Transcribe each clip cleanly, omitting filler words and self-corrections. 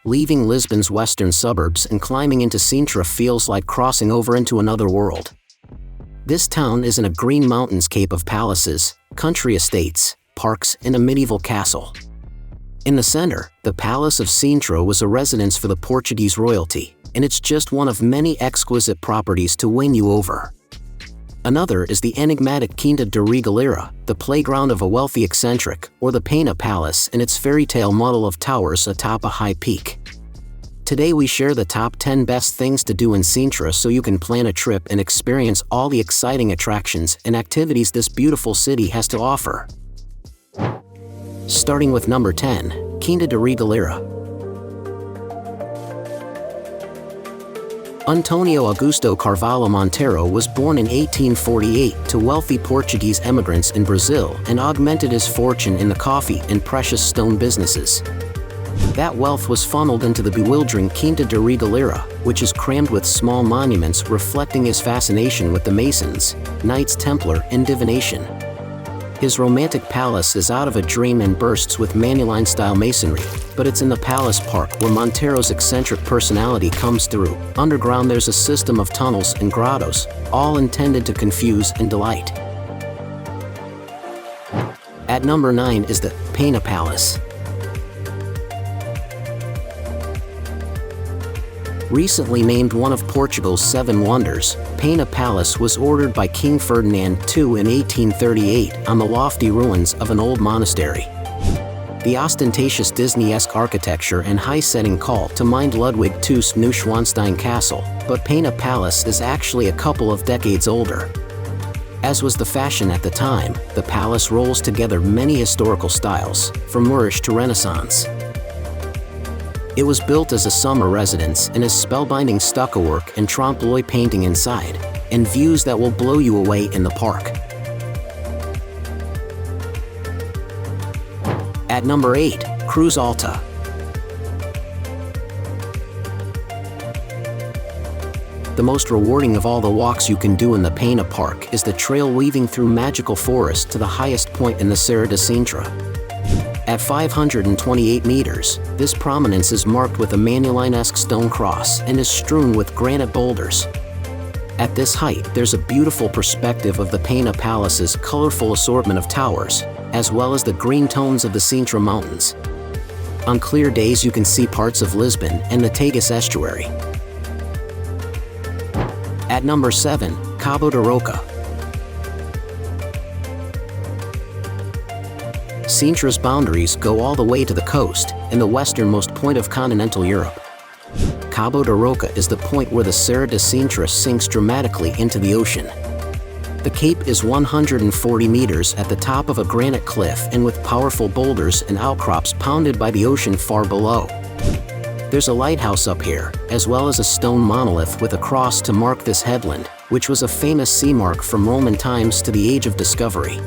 Leaving Lisbon's western suburbs and climbing into Sintra feels like crossing over into another world. This town is in a green mountainscape of palaces, country estates, parks, and a medieval castle. In the center, the Palace of Sintra was a residence for the Portuguese royalty, and it's just one of many exquisite properties to win you over. Another is the enigmatic Quinta da Regaleira, the playground of a wealthy eccentric, or the Pena Palace and its fairy tale model of towers atop a high peak. Today we share the top 10 best things to do in Sintra so you can plan a trip and experience all the exciting attractions and activities this beautiful city has to offer. Starting with number 10, Quinta da Regaleira. Antonio Augusto Carvalho Monteiro was born in 1848 to wealthy Portuguese immigrants in Brazil and augmented his fortune in the coffee and precious stone businesses. That wealth was funneled into the bewildering Quinta da Regaleira, which is crammed with small monuments reflecting his fascination with the Masons, Knights Templar, and divination. His romantic palace is out of a dream and bursts with Manueline-style masonry, but it's in the palace park where Monteiro's eccentric personality comes through. Underground there's a system of tunnels and grottos, all intended to confuse and delight. At number 9 is the Pena Palace. Recently named one of Portugal's 7 wonders, Pena Palace was ordered by King Ferdinand II in 1838 on the lofty ruins of an old monastery. The ostentatious Disney-esque architecture and high-setting call to mind Ludwig II's Neuschwanstein Castle, but Pena Palace is actually a couple of decades older. As was the fashion at the time, the palace rolls together many historical styles, from Moorish to Renaissance. It was built as a summer residence and has spellbinding stucco work and trompe-l'oeil painting inside, and views that will blow you away in the park. At number 8, Cruz Alta. The most rewarding of all the walks you can do in the Pena Park is the trail weaving through magical forest to the highest point in the Serra da Sintra. At 528 meters, this prominence is marked with a Manueline-esque stone cross and is strewn with granite boulders. At this height, there's a beautiful perspective of the Pena Palace's colorful assortment of towers, as well as the green tones of the Sintra Mountains. On clear days you can see parts of Lisbon and the Tagus estuary. At number 7, Cabo da Roca. Sintra's boundaries go all the way to the coast, and the westernmost point of continental Europe. Cabo da Roca is the point where the Serra da Sintra sinks dramatically into the ocean. The cape is 140 meters at the top of a granite cliff and with powerful boulders and outcrops pounded by the ocean far below. There's a lighthouse up here, as well as a stone monolith with a cross to mark this headland, which was a famous sea mark from Roman times to the Age of Discovery.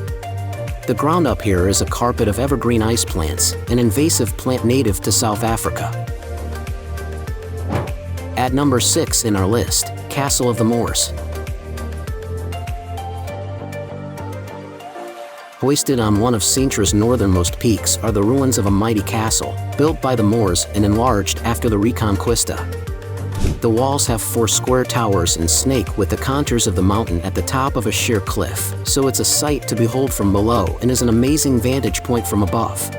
The ground up here is a carpet of evergreen ice plants, an invasive plant native to South Africa. At number 6 in our list, Castle of the Moors. Hoisted on one of Sintra's northernmost peaks are the ruins of a mighty castle, built by the Moors and enlarged after the Reconquista. The walls have 4 square towers and snake with the contours of the mountain at the top of a sheer cliff, so it's a sight to behold from below and is an amazing vantage point from above.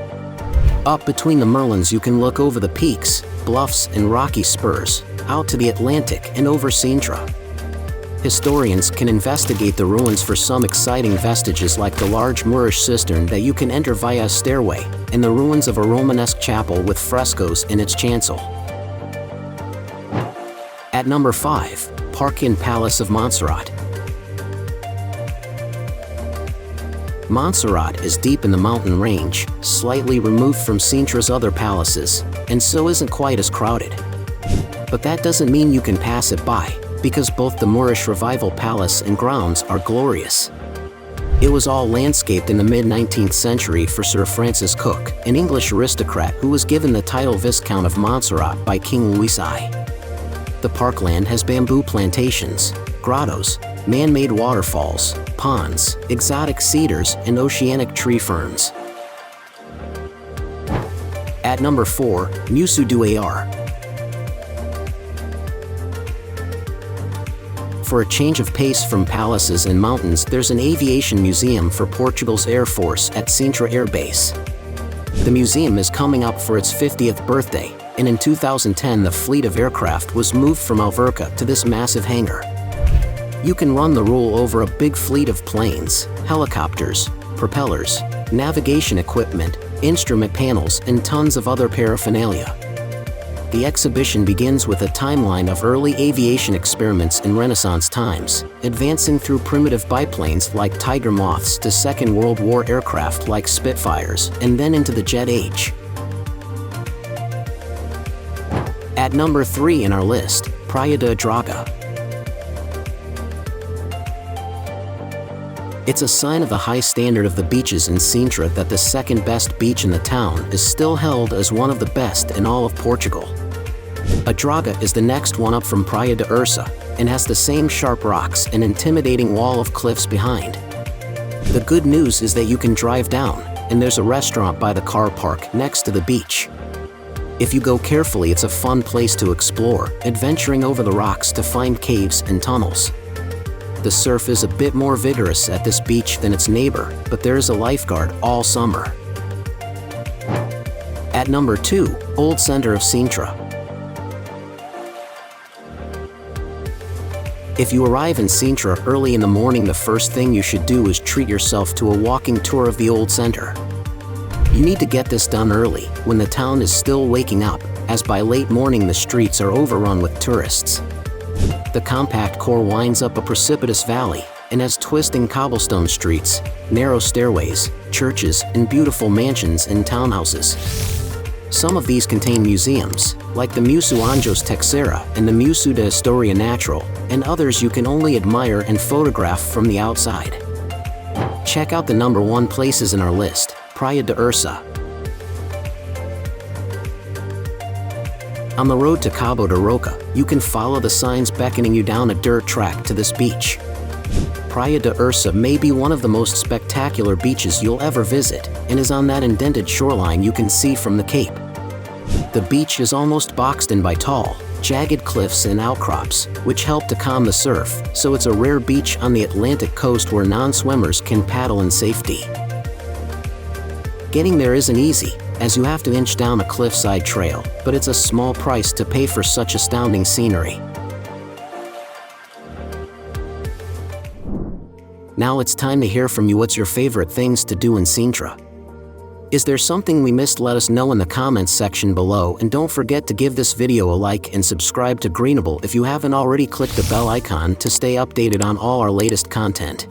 Up between the Merlins you can look over the peaks, bluffs and rocky spurs, out to the Atlantic and over Sintra. Historians can investigate the ruins for some exciting vestiges like the large Moorish cistern that you can enter via a stairway, and the ruins of a Romanesque chapel with frescoes in its chancel. At number 5, Park and Palace of Monserrate. Monserrate is deep in the mountain range, slightly removed from Sintra's other palaces, and so isn't quite as crowded. But that doesn't mean you can pass it by, because both the Moorish Revival Palace and grounds are glorious. It was all landscaped in the mid-19th century for Sir Francis Cook, an English aristocrat who was given the title Viscount of Montserrat by King Louis I. The parkland has bamboo plantations, grottos, man-made waterfalls, ponds, exotic cedars, and oceanic tree ferns. At At number 4, Museu d'Ar. For a change of pace from palaces and mountains, there's an aviation museum for Portugal's Air Force at Sintra Air Base. The museum is coming up for its 50th birthday, and in 2010 the fleet of aircraft was moved from Alverca to this massive hangar. You can run the rule over a big fleet of planes, helicopters, propellers, navigation equipment, instrument panels, and tons of other paraphernalia. The exhibition begins with a timeline of early aviation experiments in Renaissance times, advancing through primitive biplanes like Tiger Moths to Second World War aircraft like Spitfires, and then into the jet age. At number 3 in our list, Praia da Adraga. It's a sign of the high standard of the beaches in Sintra that the second best beach in the town is still held as one of the best in all of Portugal. Adraga is the next one up from Praia da Ursa and has the same sharp rocks and intimidating wall of cliffs behind. The good news is that you can drive down, and there's a restaurant by the car park next to the beach. If you go carefully, it's a fun place to explore, adventuring over the rocks to find caves and tunnels. The surf is a bit more vigorous at this beach than its neighbor, but there is a lifeguard all summer. At number 2, Old Centre of Sintra. If you arrive in Sintra early in the morning, the first thing you should do is treat yourself to a walking tour of the old centre. You need to get this done early, when the town is still waking up, as by late morning the streets are overrun with tourists. The compact core winds up a precipitous valley and has twisting cobblestone streets, narrow stairways, churches, and beautiful mansions and townhouses. Some of these contain museums, like the Museu Anjos Texeira and the Museu de Historia Natural, and others you can only admire and photograph from the outside. Check out the number 1 places in our list, Praia da Ursa. On the road to Cabo da Roca, you can follow the signs beckoning you down a dirt track to this beach. Praia da Ursa may be one of the most spectacular beaches you'll ever visit, and is on that indented shoreline you can see from the cape. The beach is almost boxed in by tall, jagged cliffs and outcrops, which help to calm the surf, so it's a rare beach on the Atlantic coast where non-swimmers can paddle in safety. Getting there isn't easy, as you have to inch down a cliffside trail, but it's a small price to pay for such astounding scenery. Now it's time to hear from you. What's your favorite things to do in Sintra? Is there something we missed? Let us know in the comments section below, and don't forget to give this video a like and subscribe to Greenable if you haven't already. Click the bell icon to stay updated on all our latest content.